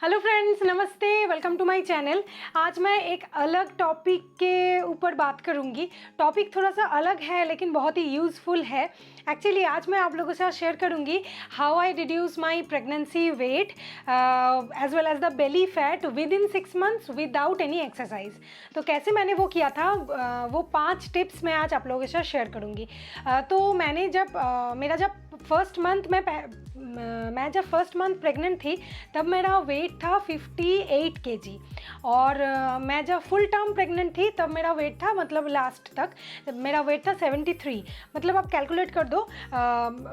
Hello friends, नमस्ते। Welcome to my channel. आज मैं एक अलग टॉपिक के ऊपर बात करूंगी। टॉपिक थोड़ा सा अलग है लेकिन बहुत ही यूज़फुल है। एक्चुअली आज मैं आप लोगों के साथ शेयर करूंगी how I reduce my pregnancy weight as well as the belly fat within 6 months without any exercise. तो कैसे मैंने वो किया था, वो 5 टिप्स मैं आज आप लोगों के साथ शेयर करूँगी। तो मैंने जब फर्स्ट मंथ प्रेग्नेंट थी तब मेरा वेट था 58 केजी। और मैं जब फुल टर्म प्रेग्नेंट थी तब मेरा वेट था, मतलब लास्ट तक मेरा वेट था 73। मतलब आप कैलकुलेट कर दो,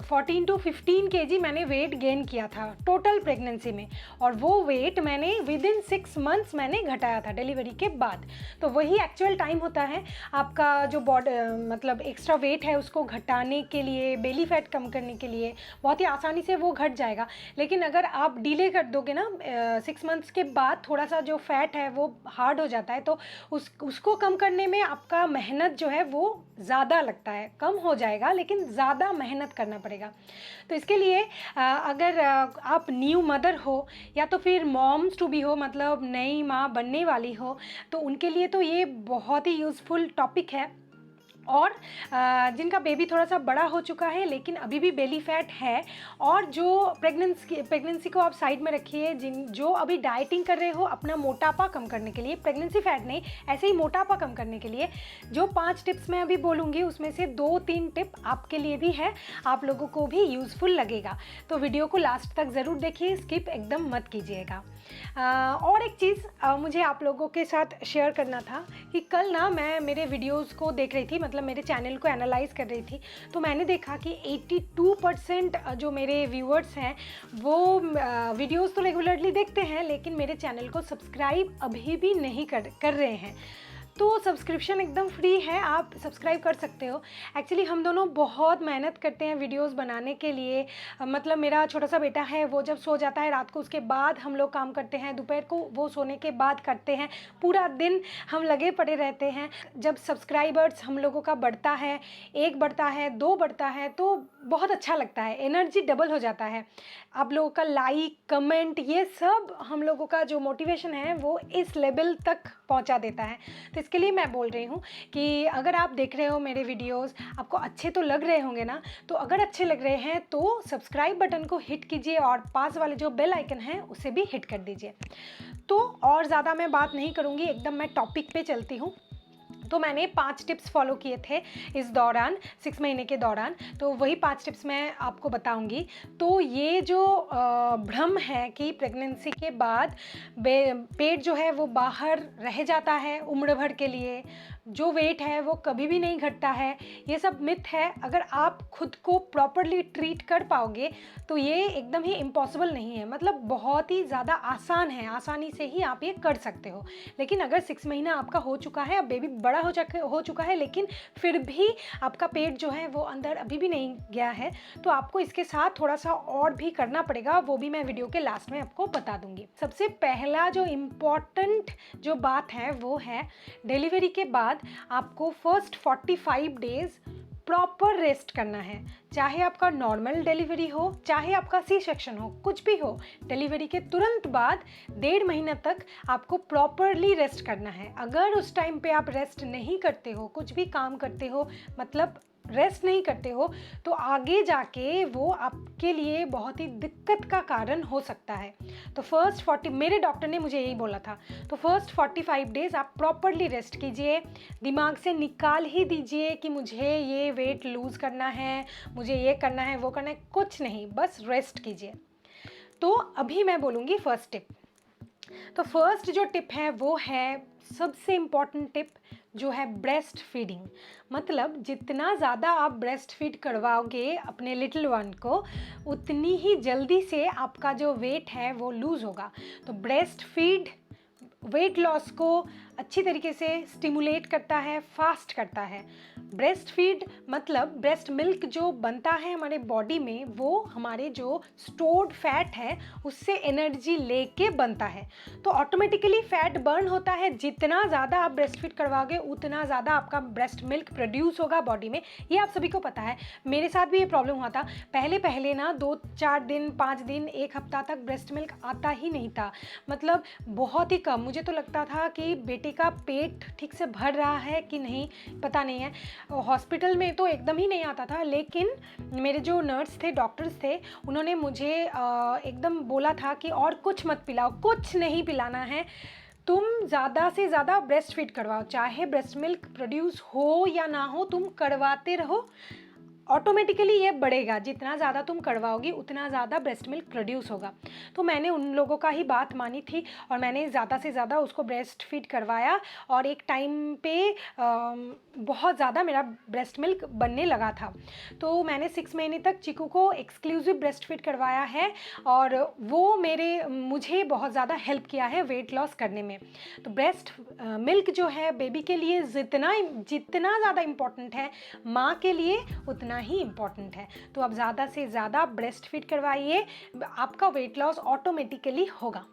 14 to 15 केजी मैंने वेट गेन किया था टोटल प्रेगनेंसी में। और वो वेट मैंने विद इन 6 मंथ्स मैंने घटाया था डिलीवरी के बाद। तो वही एक्चुअल टाइम होता है आपका जो मतलब एक्स्ट्रा वेट है उसको घटाने के लिए, बेली फैट कम करने के लिए। बहुत ही आसानी से वो घट जाएगा। लेकिन अगर आप डिले कर दोगे ना, 6 मंथ्स के बाद थोड़ा सा जो फैट है वो हार्ड हो जाता है, तो उसको कम करने में आपका मेहनत जो है वो ज़्यादा लगता है। कम हो जाएगा लेकिन ज़्यादा मेहनत करना पड़ेगा। तो इसके लिए अगर आप न्यू मदर हो या तो फिर मॉम्स टू बी हो, मतलब नई माँ बनने वाली हो, तो उनके लिए तो ये बहुत ही यूज़फुल टॉपिक है। और जिनका बेबी थोड़ा सा बड़ा हो चुका है लेकिन अभी भी बेली फैट है, और जो प्रेगनेंसी को आप साइड में रखिए, जो अभी डाइटिंग कर रहे हो अपना मोटापा कम करने के लिए, प्रेगनेंसी फैट नहीं, ऐसे ही मोटापा कम करने के लिए, जो 5 टिप्स मैं अभी बोलूँगी उसमें से 2-3 टिप आपके लिए भी है, आप लोगों को भी यूज़फुल लगेगा। तो वीडियो को लास्ट तक ज़रूर देखिए, स्किप एकदम मत कीजिएगा। और एक चीज़ मुझे आप लोगों के साथ शेयर करना था कि कल ना मैं मेरे वीडियोज़ को देख रही थी, मतलब मेरे चैनल को एनालाइज कर रही थी, तो मैंने देखा कि 82% जो मेरे व्यूअर्स हैं वो वीडियोज़ तो रेगुलरली देखते हैं लेकिन मेरे चैनल को सब्सक्राइब अभी भी नहीं कर रहे हैं। तो सब्सक्रिप्शन एकदम फ्री है, आप सब्सक्राइब कर सकते हो। एक्चुअली हम दोनों बहुत मेहनत करते हैं वीडियोस बनाने के लिए। मतलब मेरा छोटा सा बेटा है, वो जब सो जाता है रात को, उसके बाद हम लोग काम करते हैं, दोपहर को वो सोने के बाद करते हैं, पूरा दिन हम लगे पड़े रहते हैं। जब सब्सक्राइबर्स हम लोगों का बढ़ता है, 1 बढ़ता है, 2 बढ़ता है, तो बहुत अच्छा लगता है, एनर्जी डबल हो जाता है। आप लोगों का लाइक, कमेंट, ये सब हम लोगों का जो मोटिवेशन है वो इस लेवल तक पहुंचा देता है। तो इसके लिए मैं बोल रही हूँ कि अगर आप देख रहे हो मेरे वीडियोस, आपको अच्छे तो लग रहे होंगे ना, तो अगर अच्छे लग रहे हैं तो सब्सक्राइब बटन को हिट कीजिए और पास वाले जो बेल आइकन है उसे भी हिट कर दीजिए। तो और ज़्यादा मैं बात नहीं करूँगी, एकदम मैं टॉपिक पे चलती हूँ। तो मैंने 5 टिप्स फॉलो किए थे इस दौरान, 6 महीने के दौरान, तो वही 5 टिप्स मैं आपको बताऊंगी। तो ये जो भ्रम है कि प्रेगनेंसी के बाद पेट जो है वो बाहर रह जाता है उम्र भर के लिए, जो वेट है वो कभी भी नहीं घटता है, ये सब मिथ है। अगर आप खुद को प्रॉपरली ट्रीट कर पाओगे तो ये एकदम ही इम्पॉसिबल नहीं है, मतलब बहुत ही ज़्यादा आसान है, आसानी से ही आप ये कर सकते हो। लेकिन अगर 6 महीना आपका हो चुका है, अब बेबी बड़ा हो चुका है लेकिन फिर भी आपका पेट जो है वो अंदर अभी भी नहीं गया है, तो आपको इसके साथ थोड़ा सा और भी करना पड़ेगा, वो भी मैं वीडियो के लास्ट में आपको बता दूंगी। सबसे पहला जो इम्पॉर्टेंट जो बात है वो है, डिलीवरी के बाद आपको फर्स्ट 45 डेज प्रॉपर रेस्ट करना है। चाहे आपका नॉर्मल डिलीवरी हो, चाहे आपका सी सेक्शन हो, कुछ भी हो, डिलीवरी के तुरंत बाद 1.5 महीना तक आपको प्रॉपरली रेस्ट करना है। अगर उस टाइम पे आप रेस्ट नहीं करते हो, कुछ भी काम करते हो, मतलब रेस्ट नहीं करते हो, तो आगे जाके वो आपके लिए बहुत ही दिक्कत का कारण हो सकता है। तो फर्स्ट 40, मेरे डॉक्टर ने मुझे यही बोला था, तो फर्स्ट 45 डेज आप प्रॉपरली रेस्ट कीजिए। दिमाग से निकाल ही दीजिए कि मुझे ये वेट लूज़ करना है, मुझे ये करना है, वो करना है, कुछ नहीं, बस रेस्ट कीजिए। तो अभी मैं बोलूँगी फर्स्ट टिप। तो फर्स्ट जो टिप है वो है, सबसे इम्पॉर्टेंट टिप जो है, ब्रेस्ट फीडिंग। मतलब जितना ज़्यादा आप ब्रेस्ट फीड करवाओगे अपने लिटिल वन को, उतनी ही जल्दी से आपका जो वेट है वो लूज़ होगा। तो ब्रेस्ट फीड वेट लॉस को अच्छी तरीके से स्टिमुलेट करता है, फास्ट करता है। ब्रेस्ट फीड मतलब ब्रेस्ट मिल्क जो बनता है हमारे बॉडी में, वो हमारे जो स्टोर्ड फैट है उससे एनर्जी लेके बनता है। तो ऑटोमेटिकली फैट बर्न होता है। जितना ज़्यादा आप ब्रेस्ट फीड करवाओगे उतना ज़्यादा आपका ब्रेस्ट मिल्क प्रोड्यूस होगा बॉडी में। ये आप सभी को पता है, मेरे साथ भी ये प्रॉब्लम हुआ था। पहले पहले ना 2-4 दिन, 5 दिन, 1 हफ्ता तक ब्रेस्ट मिल्क आता ही नहीं था, मतलब बहुत ही कम। मुझे तो लगता था कि बेटे का पेट ठीक से भर रहा है कि नहीं, पता नहीं है। हॉस्पिटल में तो एकदम ही नहीं आता था, लेकिन मेरे जो नर्स थे, डॉक्टर्स थे, उन्होंने मुझे एकदम बोला था कि और कुछ मत पिलाओ, कुछ नहीं पिलाना है, तुम ज़्यादा से ज़्यादा ब्रेस्ट फीड करवाओ, चाहे ब्रेस्ट मिल्क प्रोड्यूस हो या ना हो, तुम करवाते रहो, ऑटोमेटिकली ये बढ़ेगा। जितना ज़्यादा तुम करवाओगी उतना ज़्यादा ब्रेस्ट मिल्क प्रोड्यूस होगा। तो मैंने उन लोगों का ही बात मानी थी और मैंने ज़्यादा से ज़्यादा उसको ब्रेस्ट फीड करवाया और एक टाइम पे बहुत ज़्यादा मेरा ब्रेस्ट मिल्क बनने लगा था। तो मैंने 6 महीने तक चीकू को एक्सक्लूसिव ब्रेस्ट फीड करवाया है और वो मुझे बहुत ज़्यादा हेल्प किया है वेट लॉस करने में। तो ब्रेस्ट मिल्क जो है बेबी के लिए जितना ज़्यादा इम्पॉर्टेंट है, माँ के लिए उतना ही इम्पॉर्टेंट है। तो आप ज़्यादा से ज़्यादा ब्रेस्ट फीड करवाइए, आपका वेट लॉस ऑटोमेटिकली होगा।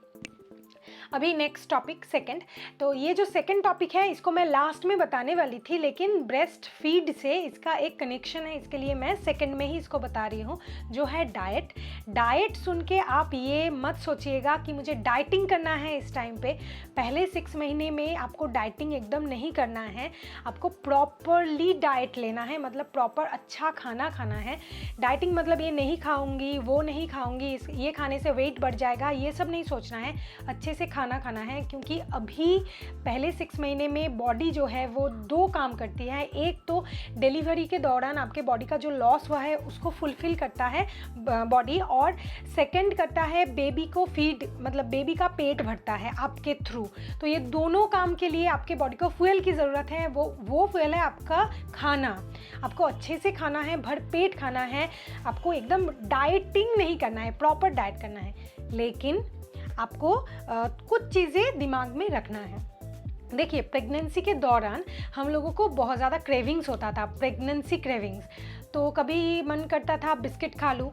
अभी नेक्स्ट टॉपिक सेकंड। तो ये जो सेकंड टॉपिक है इसको मैं लास्ट में बताने वाली थी, लेकिन ब्रेस्ट फीड से इसका एक कनेक्शन है, इसके लिए मैं सेकंड में ही इसको बता रही हूँ, जो है डाइट। डाइट सुन के आप ये मत सोचिएगा कि मुझे डाइटिंग करना है इस टाइम पे। पहले 6 महीने में आपको डाइटिंग एकदम नहीं करना है, आपको प्रॉपरली डाइट लेना है, मतलब प्रॉपर अच्छा खाना खाना है। डाइटिंग मतलब ये नहीं खाऊंगी, वो नहीं खाऊंगी, ये खाने से वेट बढ़ जाएगा, ये सब नहीं सोचना है। अच्छे से खाना खाना है, क्योंकि अभी पहले 6 महीने में बॉडी जो है वो 2 काम करती है। एक तो डिलीवरी के दौरान आपके बॉडी का जो लॉस हुआ है उसको फुलफिल करता है बॉडी, और सेकंड करता है बेबी को फीड, मतलब बेबी का पेट भरता है आपके थ्रू। तो ये दोनों काम के लिए आपके बॉडी को फ्यूल की ज़रूरत है। वो फ्यूल है आपका खाना। आपको अच्छे से खाना है, भर पेट खाना है, आपको एकदम डाइटिंग नहीं करना है, प्रॉपर डाइट करना है। लेकिन आपको कुछ चीज़ें दिमाग में रखना है। देखिए, प्रेगनेंसी के दौरान हम लोगों को बहुत ज़्यादा क्रेविंग्स होता था, प्रेगनेंसी क्रेविंग्स। तो कभी मन करता था बिस्किट खा लूँ,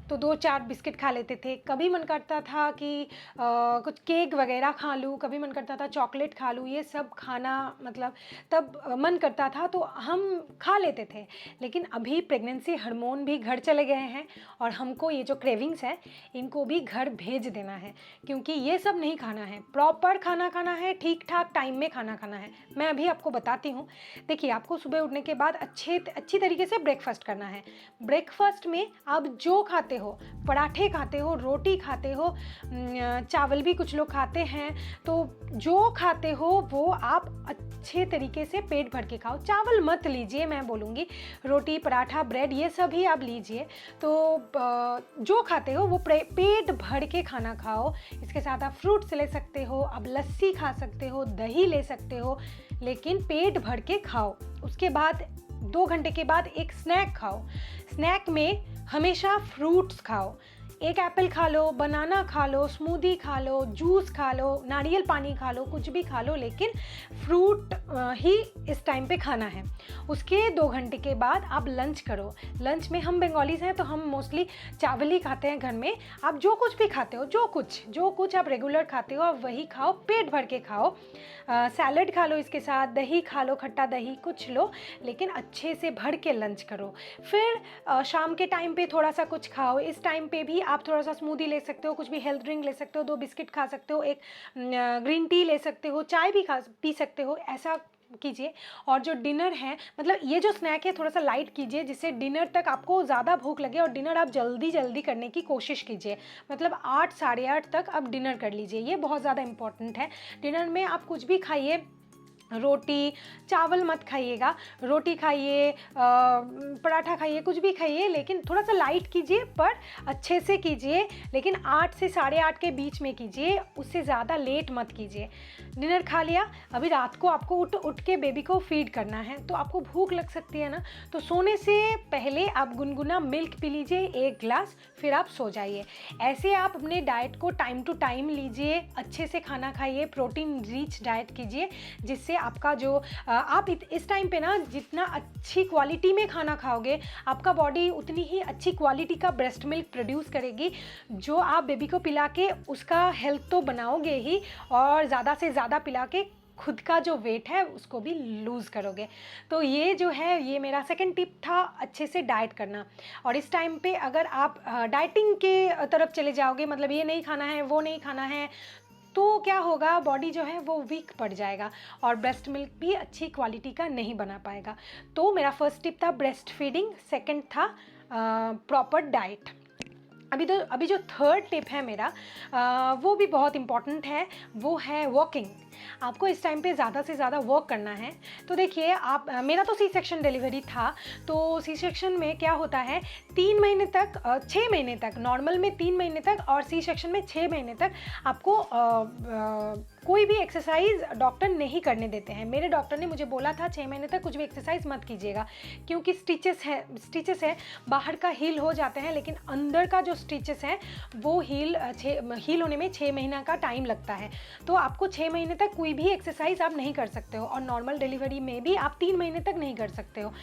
तो 2-4 बिस्किट खा लेते थे। कभी मन करता था कि कुछ केक वगैरह खा लूँ, कभी मन करता था चॉकलेट खा लूँ। ये सब खाना, मतलब तब मन करता था तो हम खा लेते थे। लेकिन अभी प्रेगनेंसी हार्मोन भी घर चले गए हैं और हमको ये जो क्रेविंग्स है इनको भी घर भेज देना है, क्योंकि ये सब नहीं खाना है, प्रॉपर खाना खाना है, ठीक ठाक टाइम में खाना खाना है। मैं अभी आपको बताती हूँ। देखिए, आपको सुबह उठने के बाद अच्छी तरीके से ब्रेकफास्ट करना है। ब्रेकफास्ट में आप जो खाते हो, पराठे खाते हो, रोटी खाते हो, चावल भी कुछ लोग खाते हैं, तो जो खाते हो वो आप अच्छे तरीके से पेट भर के खाओ। चावल मत लीजिए, मैं बोलूँगी रोटी, पराठा, ब्रेड ये सभी आप लीजिए। तो जो खाते हो वो पेट भर के खाना खाओ। इसके साथ आप फ्रूट्स ले सकते हो, आप लस्सी खा सकते हो, दही ले सकते हो, लेकिन पेट भर के खाओ। उसके बाद 2 घंटे के बाद एक स्नैक खाओ। स्नैक में हमेशा फ्रूट्स खाओ। एक एप्पल खा लो, बनाना खा लो, स्मूदी खा लो, जूस खा लो, नारियल पानी खा लो, कुछ भी खा लो, लेकिन फ्रूट ही इस टाइम पे खाना है। उसके 2 घंटे के बाद आप लंच करो। लंच में हम बंगालीज हैं तो हम मोस्टली चावल ही खाते हैं घर में। आप जो कुछ भी खाते हो, जो कुछ आप रेगुलर खाते हो आप वही खाओ, पेट भर के खाओ। सैलड खा लो, इसके साथ दही खा लो, खट्टा दही कुछ लो, लेकिन अच्छे से भर के लंच करो। फिर शाम के टाइम पे थोड़ा सा कुछ खाओ। इस टाइम पे भी आप थोड़ा सा स्मूदी ले सकते हो, कुछ भी हेल्थ ड्रिंक ले सकते हो, 2 बिस्किट खा सकते हो, एक ग्रीन टी ले सकते हो, चाय भी पी सकते हो। ऐसा कीजिए। और जो डिनर है, मतलब ये जो स्नैक है थोड़ा सा लाइट कीजिए, जिससे डिनर तक आपको ज़्यादा भूख लगे, और डिनर आप जल्दी करने की कोशिश कीजिए। मतलब 8 साढ़े 8 तक आप डिनर कर लीजिए, ये बहुत ज़्यादा इंपॉर्टेंट है। डिनर में आप कुछ भी खाइए, रोटी चावल मत खाइएगा, रोटी खाइए, पराठा खाइए, कुछ भी खाइए, लेकिन थोड़ा सा लाइट कीजिए पर अच्छे से कीजिए, लेकिन 8 से 8:30 के बीच में कीजिए, उससे ज़्यादा लेट मत कीजिए। डिनर खा लिया, अभी रात को आपको उठ के बेबी को फीड करना है, तो आपको भूख लग सकती है ना, तो सोने से पहले आप गुनगुना मिल्क पी लीजिए 1 ग्लास, फिर आप सो जाइए। ऐसे आप अपने डाइट को टाइम टू टाइम लीजिए, अच्छे से खाना खाइए, प्रोटीन रिच डाइट कीजिए, जिससे आपका जो आप इस टाइम पे ना जितना अच्छी क्वालिटी में खाना खाओगे, आपका बॉडी उतनी ही अच्छी क्वालिटी का ब्रेस्ट मिल्क प्रोड्यूस करेगी, जो आप बेबी को पिला के उसका हेल्थ तो बनाओगे ही, और ज़्यादा से ज़्यादा पिला के खुद का जो वेट है उसको भी लूज़ करोगे। तो ये जो है, ये मेरा सेकंड टिप था, अच्छे से डाइट करना। और इस टाइम पे अगर आप डाइटिंग के तरफ चले जाओगे, मतलब ये नहीं खाना है, वो नहीं खाना है, तो क्या होगा, बॉडी जो है वो वीक पड़ जाएगा और ब्रेस्ट मिल्क भी अच्छी क्वालिटी का नहीं बना पाएगा। तो मेरा फर्स्ट टिप था ब्रेस्ट फीडिंग, सेकंड था प्रॉपर डाइट। अभी जो थर्ड टिप है मेरा, वो भी बहुत इम्पॉर्टेंट है, वो है वॉकिंग। आपको इस टाइम पे ज़्यादा से ज़्यादा वॉक करना है। तो देखिए आप, मेरा तो सी सेक्शन डिलीवरी था, तो सी सेक्शन में क्या होता है, 3 महीने तक 6 महीने तक, नॉर्मल में 3 महीने तक और सी सेक्शन में 6 महीने तक आपको कोई भी एक्सरसाइज डॉक्टर नहीं करने देते हैं। मेरे डॉक्टर ने मुझे बोला था 6 महीने तक कुछ भी एक्सरसाइज मत कीजिएगा, क्योंकि स्टिचेस है, बाहर का हील हो जाते हैं, लेकिन अंदर का जो स्टिचेस है वो हील होने में 6 महीना का टाइम लगता है। तो आपको 6 महीने तक कोई भी एक्सरसाइज आप नहीं कर सकते हो, और नॉर्मल डिलीवरी में भी आप 3 महीने तक नहीं कर सकते हो।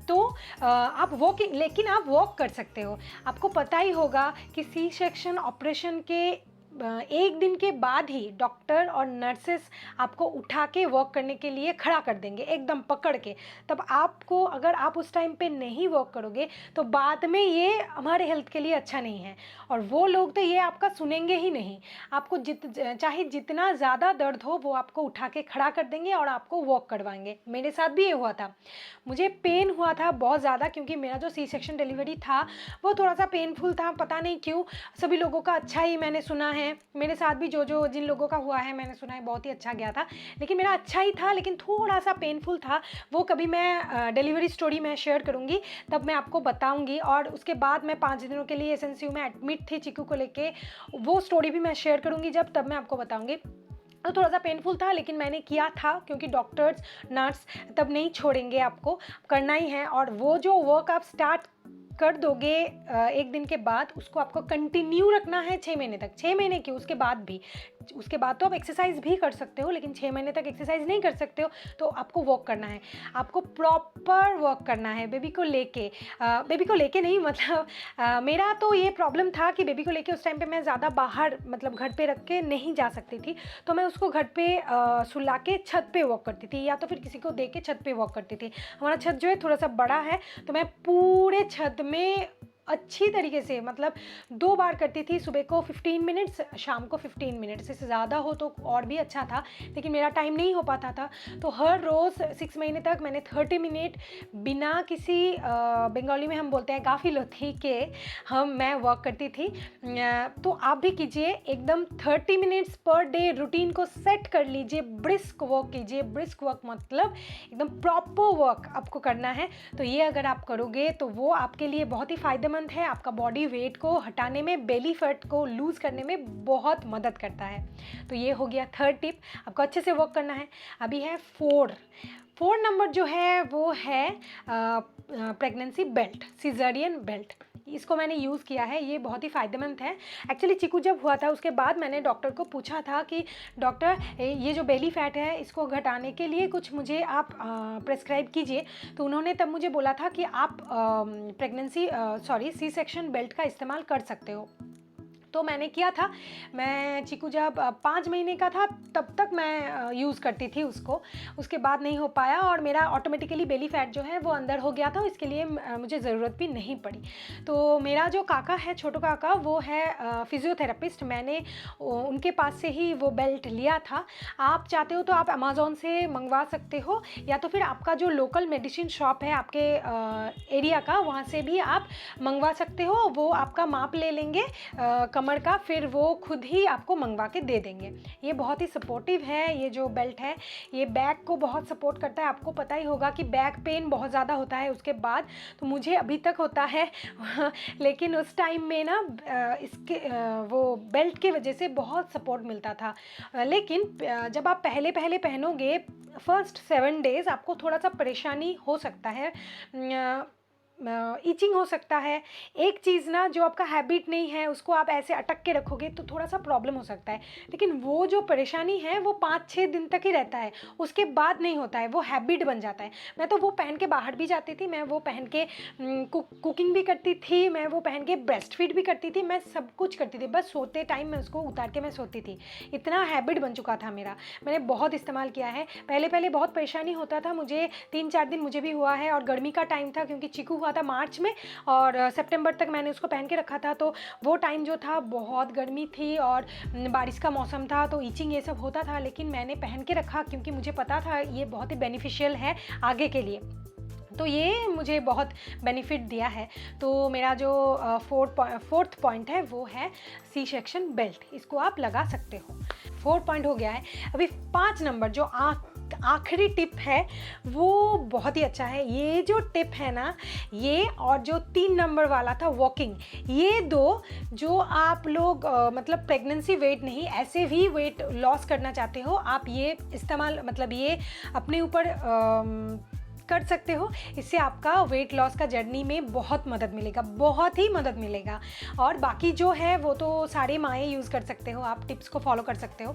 तो आप लेकिन आप वॉक कर सकते हो। आपको पता ही होगा कि सी सेक्शन ऑपरेशन के 1 दिन के बाद ही डॉक्टर और नर्सेस आपको उठा के वॉक करने के लिए खड़ा कर देंगे, एकदम पकड़ के। तब आपको, अगर आप उस टाइम पे नहीं वॉक करोगे तो बाद में ये हमारे हेल्थ के लिए अच्छा नहीं है, और वो लोग तो ये आपका सुनेंगे ही नहीं। आपको चाहे जितना ज़्यादा दर्द हो, वो आपको उठा के खड़ा कर देंगे और आपको वॉक करवाएंगे। मेरे साथ भी ये हुआ था, मुझे पेन हुआ था बहुत ज़्यादा, क्योंकि मेरा जो सी सेक्शन डिलीवरी था वो थोड़ा सा पेनफुल था, पता नहीं क्यों। सभी लोगों का अच्छा ही मैंने सुना है, मेरे साथ भी जिन लोगों का हुआ है मैंने सुना है बहुत ही अच्छा गया था, लेकिन मेरा अच्छा ही था, लेकिन थोड़ा सा पेनफुल था। वो कभी मैं डिलीवरी स्टोरी मैं शेयर करूँगी, तब मैं आपको बताऊँगी। और उसके बाद मैं 5 दिनों के लिए एसएनसीयू में एडमिट थी चिक्कू को लेके, वो स्टोरी भी मैं शेयर करूँगी तब मैं आपको बताऊँगी। तो थोड़ा सा पेनफुल था, लेकिन मैंने किया था, क्योंकि डॉक्टर्स नर्स तब नहीं छोड़ेंगे, आपको करना ही है। और वो जो वर्क आप स्टार्ट कर दोगे 1 दिन के बाद, उसको आपको कंटिन्यू रखना है 6 महीने तक। 6 महीने की उसके बाद तो आप एक्सरसाइज भी कर सकते हो, लेकिन 6 महीने तक एक्सरसाइज नहीं कर सकते हो, तो आपको वॉक करना है, आपको प्रॉपर वॉक करना है बेबी को लेके नहीं, मतलब मेरा तो ये प्रॉब्लम था कि बेबी को लेके उस टाइम पे मैं ज़्यादा बाहर, मतलब घर पे रख के नहीं जा सकती थी, तो मैं उसको घर पे सुला के छत पे वॉक करती थी, या तो फिर किसी को दे के छत पे वॉक करती थी। हमारा छत जो है थोड़ा सा बड़ा है, तो मैं पूरे छत में अच्छी तरीके से, मतलब 2 बार करती थी, सुबह को 15 मिनट्स, शाम को 15 मिनट्स, इससे ज़्यादा हो तो और भी अच्छा था, लेकिन मेरा टाइम नहीं हो पाता था। तो हर रोज़ 6 महीने तक मैंने 30 मिनट बिना किसी बंगाली में हम बोलते हैं गाफिलती के मैं वॉक करती थी। तो आप भी कीजिए, एकदम 30 मिनट्स पर डे रूटीन को सेट कर लीजिए, ब्रिस्क वॉक कीजिए। ब्रिस्क वॉक मतलब एकदम प्रॉपर वॉक आपको करना है। तो ये अगर आप करोगे तो वो आपके लिए बहुत ही फ़ायदेमंद है, आपका बॉडी वेट को हटाने में, बेली फैट को लूज़ करने में बहुत मदद करता है। तो ये हो गया थर्ड टिप, आपको अच्छे से वॉक करना है। अभी है 4 नंबर जो है वो है प्रेगनेंसी बेल्ट, सिज़ेरियन बेल्ट। इसको मैंने यूज़ किया है, ये बहुत ही फ़ायदेमंद है। एक्चुअली चिकू जब हुआ था उसके बाद मैंने डॉक्टर को पूछा था कि डॉक्टर ये जो बेली फैट है इसको घटाने के लिए कुछ मुझे आप प्रेस्क्राइब कीजिए। तो उन्होंने तब मुझे बोला था कि आप सी सेक्शन बेल्ट का इस्तेमाल कर सकते हो। तो मैंने किया था। मैं चिकू जब 5 महीने का था तब तक मैं यूज़ करती थी उसको, उसके बाद नहीं हो पाया और मेरा ऑटोमेटिकली बेली फैट जो है वो अंदर हो गया था, इसके लिए मुझे ज़रूरत भी नहीं पड़ी। तो मेरा जो काका है, छोटू काका, वो है फिज़ियोथेरेपिस्ट, मैंने उनके पास से ही वो बेल्ट लिया था। आप चाहते हो तो आप अमेज़ॉन से मंगवा सकते हो, या तो फिर आपका जो लोकल मेडिसिन शॉप है आपके एरिया का, वहाँ से भी आप मंगवा सकते हो। वो आपका माप ले लेंगे कमर का, फिर वो खुद ही आपको मंगवा के दे देंगे। ये बहुत ही सपोर्टिव है, ये जो बेल्ट है ये बैक को बहुत सपोर्ट करता है। आपको पता ही होगा कि बैक पेन बहुत ज़्यादा होता है उसके बाद, तो मुझे अभी तक होता है लेकिन उस टाइम में ना इसके वो बेल्ट की वजह से बहुत सपोर्ट मिलता था। लेकिन जब आप पहले पहले पहनोगे फर्स्ट 7 डेज़ आपको थोड़ा सा परेशानी हो सकता है, ईचिंग हो सकता है। एक चीज़ ना जो आपका हैबिट नहीं है उसको आप ऐसे अटक के रखोगे तो थोड़ा सा प्रॉब्लम हो सकता है, लेकिन वो जो परेशानी है वो 5-6 दिन तक ही रहता है, उसके बाद नहीं होता है, वो हैबिट बन जाता है। मैं तो वो पहन के बाहर भी जाती थी, मैं वो पहन के कुकिंग भी करती थी, मैं वो पहन के ब्रेस्ट फीड भी करती थी, मैं सब कुछ करती थी, बस सोते टाइम मैं उसको उतार के मैं सोती थी। इतना हैबिट बन चुका था मेरा, मैंने बहुत इस्तेमाल किया है। पहले पहले बहुत परेशानी होता था मुझे, 3-4 दिन मुझे भी हुआ है, और गर्मी का टाइम था क्योंकि चीकू हुआ था मार्च में और सितंबर तक मैंने उसको पहन के रखा था, तो वो टाइम जो था बहुत गर्मी थी और बारिश का मौसम था, तो ईचिंग ये सब होता था, लेकिन मैंने पहन के रखा क्योंकि मुझे पता था ये बहुत ही बेनिफिशियल है आगे के लिए, तो ये मुझे बहुत बेनिफिट दिया है। तो मेरा जो फोर्थ पॉइंट है वो है सी सेक्शन बेल्ट, इसको आप लगा सकते हो। 4 पॉइंट हो गया है। अभी 5 नंबर जो आखिरी टिप है वो बहुत ही अच्छा है। ये जो टिप है ना, ये और जो 3 नंबर वाला था वॉकिंग, ये दो जो आप लोग मतलब प्रेगनेंसी वेट नहीं ऐसे भी वेट लॉस करना चाहते हो, आप ये इस्तेमाल मतलब ये अपने ऊपर कर सकते हो। इससे आपका वेट लॉस का जर्नी में बहुत मदद मिलेगा, बहुत ही मदद मिलेगा। और बाकी जो है वो तो सारे माएँ यूज़ कर सकते हो, आप टिप्स को फॉलो कर सकते हो।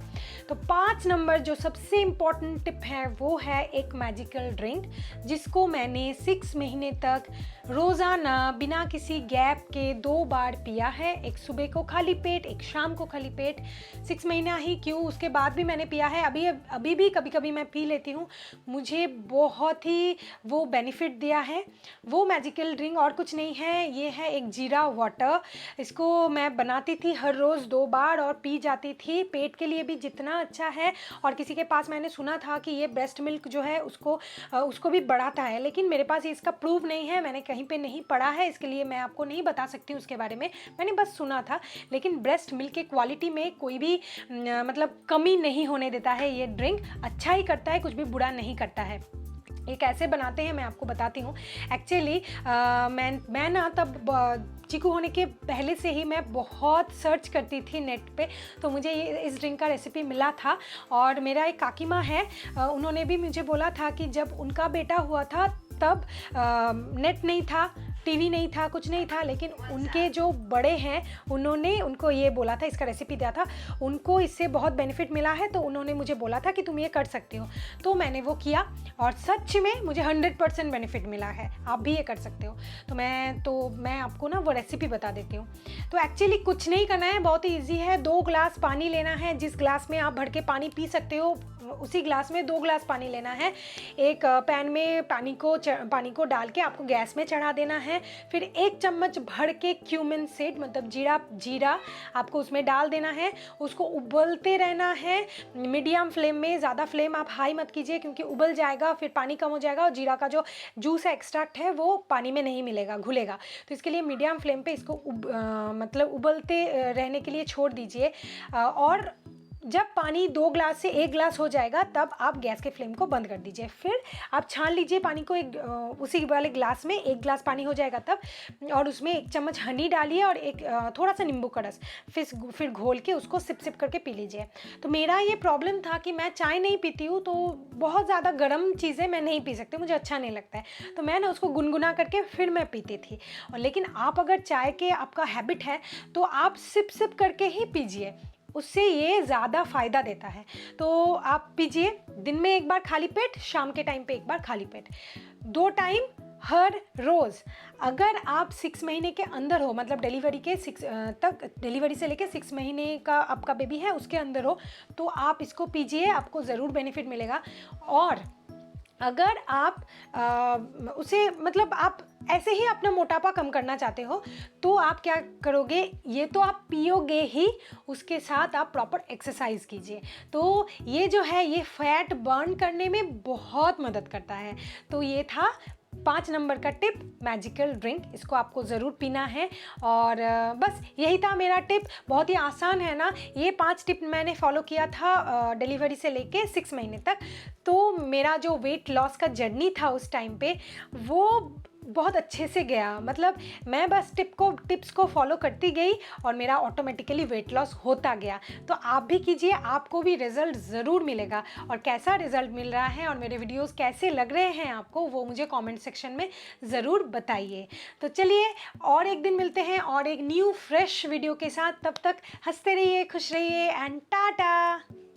तो 5 नंबर जो सबसे इम्पॉर्टेंट टिप है वो है एक मैजिकल ड्रिंक, जिसको मैंने 6 महीने तक रोज़ाना बिना किसी गैप के 2 बार पिया है। एक सुबह को खाली पेट, एक शाम को खाली पेट। 6 महीना ही क्यों, उसके बाद भी मैंने पिया है, अभी भी कभी कभी मैं पी लेती हूँ। मुझे बहुत ही वो बेनिफिट दिया है। वो मैजिकल ड्रिंक और कुछ नहीं है, ये है एक जीरा वाटर। इसको मैं बनाती थी हर रोज़ 2 बार और पी जाती थी। पेट के लिए भी जितना अच्छा है, और किसी के पास मैंने सुना था कि ये ब्रेस्ट मिल्क जो है उसको भी बढ़ाता है, लेकिन मेरे पास इसका प्रूफ नहीं है, मैंने कहीं पे नहीं पढ़ा है, इसके लिए मैं आपको नहीं बता सकती हूँ उसके बारे में, मैंने बस सुना था। लेकिन ब्रेस्ट मिल्क की क्वालिटी में कोई भी मतलब कमी नहीं होने देता है। ये ड्रिंक अच्छा ही करता है, कुछ भी बुरा नहीं करता है। ये कैसे बनाते हैं मैं आपको बताती हूँ। एक्चुअली मैं ना तब चीकू होने के पहले से ही मैं बहुत सर्च करती थी नेट पे, तो मुझे इस ड्रिंक का रेसिपी मिला था। और मेरा एक काकी माँ है, उन्होंने भी मुझे बोला था कि जब उनका बेटा हुआ था तब नेट नहीं था, टीवी नहीं था, कुछ नहीं था, लेकिन उनके जो बड़े हैं उन्होंने उनको ये बोला था, इसका रेसिपी दिया था, उनको इससे बहुत बेनिफिट मिला है, तो उन्होंने मुझे बोला था कि तुम ये कर सकते हो। तो मैंने वो किया और सच में मुझे 100% बेनिफिट मिला है। आप भी ये कर सकते हो। तो मैं आपको ना वो रेसिपी बता देती हूँ। तो एक्चुअली कुछ नहीं करना है, बहुत ही ईजी है। 2 ग्लास पानी लेना है, जिस ग्लास में आप भर के पानी पी सकते हो उसी ग्लास में 2 ग्लास पानी लेना है। एक पैन में पानी को डाल के आपको गैस में चढ़ा देना है। फिर 1 चम्मच भर के क्यूमिन सीड मतलब जीरा आपको उसमें डाल देना है। उसको उबलते रहना है मीडियम फ्लेम में, ज़्यादा फ्लेम आप हाई मत कीजिए क्योंकि उबल जाएगा, फिर पानी कम हो जाएगा और जीरा का जो जूस है, एक्सट्रैक्ट है, वो पानी में नहीं मिलेगा, घुलेगा। तो इसके लिए मीडियम फ्लेम पे इसको मतलब उबलते रहने के लिए छोड़ दीजिए। और जब पानी 2 ग्लास से 1 ग्लास हो जाएगा तब आप गैस के फ्लेम को बंद कर दीजिए। फिर आप छान लीजिए पानी को, उसी वाले ग्लास में 1 ग्लास पानी हो जाएगा तब, और उसमें 1 चम्मच हनी डालिए और एक थोड़ा सा नींबू का रस, फिर घोल के उसको सिप करके पी लीजिए। तो मेरा ये प्रॉब्लम था कि मैं चाय नहीं पीती हूँ, तो बहुत ज़्यादा गर्म चीज़ें मैं नहीं पी सकती, मुझे अच्छा नहीं लगता है, तो मैं ना उसको गुनगुना करके फिर मैं पीती थी। और लेकिन आप अगर चाय के आपका हैबिट है तो आप सिप करके ही पीजिए, उससे ये ज़्यादा फ़ायदा देता है। तो आप पीजिए, दिन में 1 बार खाली पेट, शाम के टाइम पे 1 बार खाली पेट, 2 टाइम हर रोज़। अगर आप 6 महीने के अंदर हो, मतलब डिलीवरी से लेके 6 महीने का आपका बेबी है उसके अंदर हो, तो आप इसको पीजिए, आपको ज़रूर बेनिफिट मिलेगा। और अगर आप उसे मतलब आप ऐसे ही अपना मोटापा कम करना चाहते हो तो आप क्या करोगे, ये तो आप पियोगे ही, उसके साथ आप प्रॉपर एक्सरसाइज कीजिए। तो ये जो है ये फैट बर्न करने में बहुत मदद करता है। तो ये था 5 नंबर का टिप, मैजिकल ड्रिंक, इसको आपको ज़रूर पीना है। और बस यही था मेरा टिप। बहुत ही आसान है ना, ये 5 टिप मैंने फॉलो किया था डिलीवरी से लेके 6 महीने तक। तो मेरा जो वेट लॉस का जर्नी था उस टाइम पे, वो बहुत अच्छे से गया। मतलब मैं बस टिप्स को फॉलो करती गई और मेरा ऑटोमेटिकली वेट लॉस होता गया। तो आप भी कीजिए, आपको भी रिज़ल्ट ज़रूर मिलेगा। और कैसा रिज़ल्ट मिल रहा है और मेरे वीडियोस कैसे लग रहे हैं आपको, वो मुझे कमेंट सेक्शन में ज़रूर बताइए। तो चलिए, और एक दिन मिलते हैं और एक न्यू फ्रेश वीडियो के साथ। तब तक हंसते रहिए, खुश रहिए एंड टाटा।